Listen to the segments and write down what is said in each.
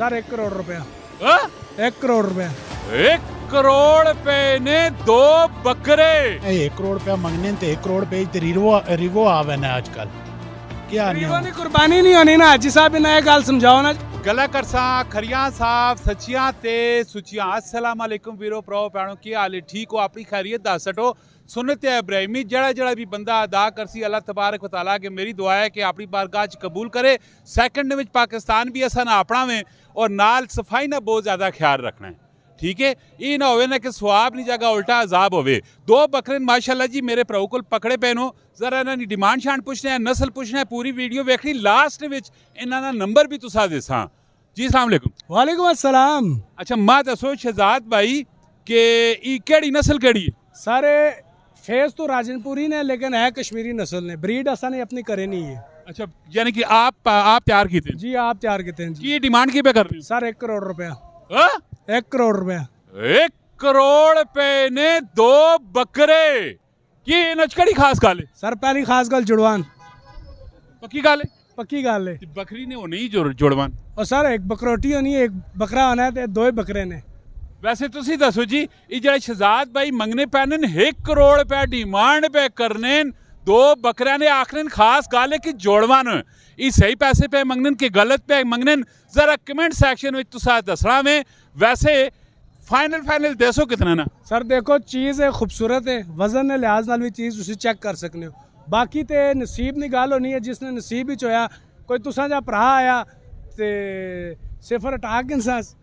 Sir 1 crore रुपया। 1 करोड़ रुपया। 1 करोड़ रुपए ने 2 बकरे। 1 करोड़ रुपया मंगने ते 1 करोड़ रुपए ते रिवो आवे ना आजकल क्या नहीं नहीं कुर्बानी नहीं होनी ना हाजी साहब इन्हें गल समझाओ ना। गला करसा खरियां साहब सच्चियां ते सुचियां। अस्सलाम वालेकुम वीरो प्रो भैनों की हाल है? ठीक हो? अपनी खैरियत दस सटो। सुन्नत इब्राहिमी जड़ा भी बंदा अदा करसी अल्लाह तबारक व तआला के मेरी दुआ है कि अपनी बारगाह च कबूल करे। सैकंड में पाकिस्तान भी असा ना अपना में और नाल सफाई ना बहुत ज़्यादा ख्याल रखना है, ठीक है। ये ना होवे ना कि स्वाब नहीं जगह उल्टा अजाब होवे। 2 बकरे माशाल्लाह जी मेरे भराओ को पकड़े पैनो जरा इन्होंने डिमांड शांड पूछना है, नस्ल पूछना है, पूरी वीडियो वेखनी। लास्ट में इन्होंने नंबर भी तुसा देसा जी। अस्सलाम वालेकुम। वालेकुम अस्सलाम। अच्छा मां दसो शहजाद भाई के ई केड़ी नस्ल केड़ी है? सारे फेस तो राजनपुरी ने लेकिन है कश्मीरी नस्ल ने। ब्रीड असा ने अपनी करे नहीं है। अच्छा यानी कि आप तैयार की थे जी? आप तैयार किते हैं जी। ये डिमांड की पे कर रही हो? सर 1 करोड़ रुपया। 1 करोड़ रुपया। 1 करोड़ रुपए ने 2 बकरे की नचकड़ी खास गाले। सर पहली खास गल जुड़वान पक्की गाले पक्की गल है। बकरी ने होनी जुड़वान और सर एक बकरोटी होनी है, एक बकरा होना है, 2 बकरे ने। वैसे तुसी दसो जी ये जो शहजाद भाई मंगने पैने 1 करोड़ रुपया डिमांड पे करने 2 बकरिया ने आखने खास गाले की जोड़वान ये सही पैसे पे मंगने के गलत पे मंगने जरा कमेंट सेक्शन में तुसा दसना में। वैसे फाइनल दसो कितना ना? सर देखो चीज़ है खूबसूरत है, वजन ने लिहाज नाल भी चीज़ उसी चेक कर सकते हो। बाकी तो नसीब की गल होनी है, जिसने नसीब ही चोया कोई तुसा जा भरा आया ते 0 इंसास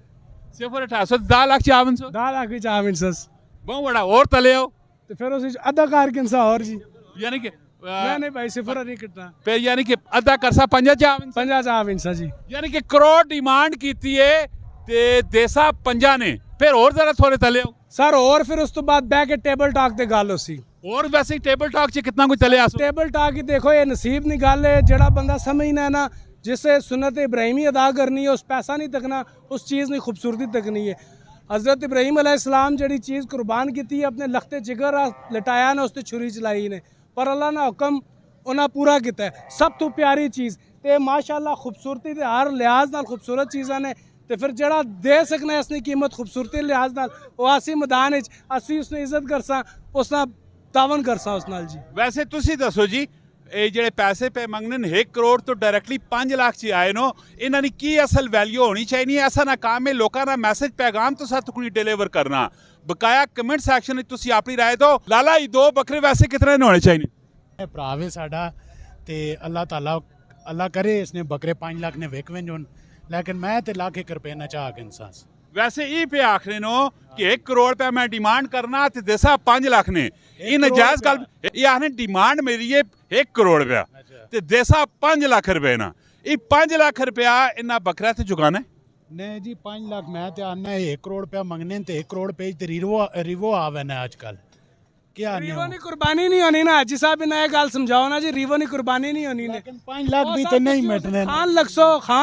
0 10 लाख चावन सौ 10 लाख भी चाव इंसास बहुत बड़ा और तले आओ तो फिर उस अद्धा कार किंसा और जी। यानी कि नहीं भाई 0 नहीं कितना फिर यानी कि अद्धा करसा 50 चावन 50 चाव इंसा जी। यानी कि करोड़ डिमांड की है ते देसा 50 ने फिर और जरा थोड़े तले आओ सर। और फिर उस तो बाद बह के टेबल टॉक ते गल होसी। और वैसे ही टेबल टॉक च कितना कोई तले आसो? टेबल टॉक ही देखो ये नसीब नहीं गल है। जड़ा बंदा समझना है ना, जिसे सुन्नत इब्राहिमी अदा करनी है, उस पैसा नहीं तकना, उस चीज़ नहीं खूबसूरती तकनी है। हज़रत इब्राहिम अलैहिस्सलाम जड़ी चीज़ कुर्बान की अपने लखते जिगर लटाया ना, उसने छुरी चलाई ने, पर अल्लाह ना हुक्म उन्हें पूरा किया है। सब तो प्यारी चीज़ ते माशाअल्लाह खूबसूरती के हर लिहाज नाल खूबसूरत चीज़ां ने। तो फिर जड़ा दे सकना इसकी कीमत खूबसूरती लिहाज नाल वो असी मैदान असी उसने इज्जत करसा, उसना तावन करसा उस नाल जी। वैसे तुसी दसो जी ये ਜਿਹੜੇ पैसे पे मंगने 1 करोड़ तो डायरेक्टली 5 लाख च आए नो इन्हां दी की असल वैल्यू होनी चाहिए? ऐसा ना काम है लोगों का मैसेज पैगाम तो साथ कोई डिलीवर करना। बकाया कमेंट सेक्शन में तुसी अपनी राय दो। लाला ये 2 बकरे वैसे कितने होने चाहिए? भरा वे साडा ते अल्लाह ताला अल्लाह करे इसने बकरे 5 लाख ने वेक वेंज होन, लेकिन मैं ते लाख 1 रुपए ना चाह के इंसान वैसे ये पे आखने नो कि 1 करोड़ पे मैं डिमांड करना ते देसा 5 लाख ने ये नजायज गल। ये आखने डिमांड मेरी है 1 करोड़ रुपया ते देसा 5 लाख रुपए ना। ये 5 लाख रुपया इन्ना बकरा ते चुकाना है? नहीं जी 5 लाख मैं ते आना 1 करोड़ रुपया मंगने ते 1 करोड़ रुपए ते रिवो आवे ना आजकल क्या नहीं रिवो नहीं कुर्बानी नहीं होनी ना हाजी साहब इन्हें गल समझाओ ना जी। रिवो नहीं कुर्बानी नहीं होनी ने। लेकिन 5 लाख भी तो नहीं मिटने। खान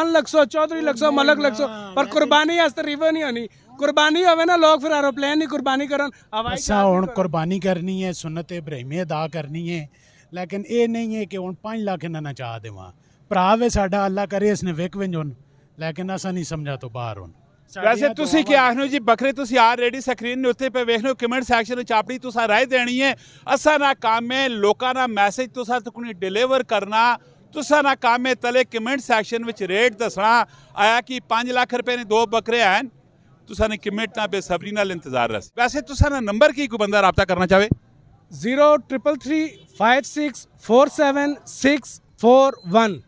लखसो चौधरी लखसो मलक लखसो पर कुर्बानी वास्ते रिवो नहीं होनी। कुर्बानी होवे ना लोग फिर एरोप्लेन नहीं कुर्बानी करन असा हुण कुर्बानी करनी है, सुन्नत इब्राहिमी अदा करनी है, लेकिन ये नहीं है कि हुण 5 लाख इन्हां ना चाह देवां। भरा वे साडा अल्लाह करे इसने विक विंज होन, लेकिन असा नहीं समझा तो बाहर होन। वैसे तुसी क्या आखने जी बकरे तुसी ऑलरेडी स्क्रीन ने उत्ते पे वेखने कमेंट सेक्शन में अपनी तुसा राय देनी है। असा ना काम है लोगों ना मैसेज तुसा तक डिलीवर करना। तुसा ना काम है तले कमेंट सेक्शन में रेट दसना आया कि 5 लाख रुपए ने 2 बकरे हैं। तुसा ने कमेंट ना बेसब्री नाल इंतजार रस। वैसे तुसा ना नंबर की कोई बंदा रब्ता करना चाहे 03335647641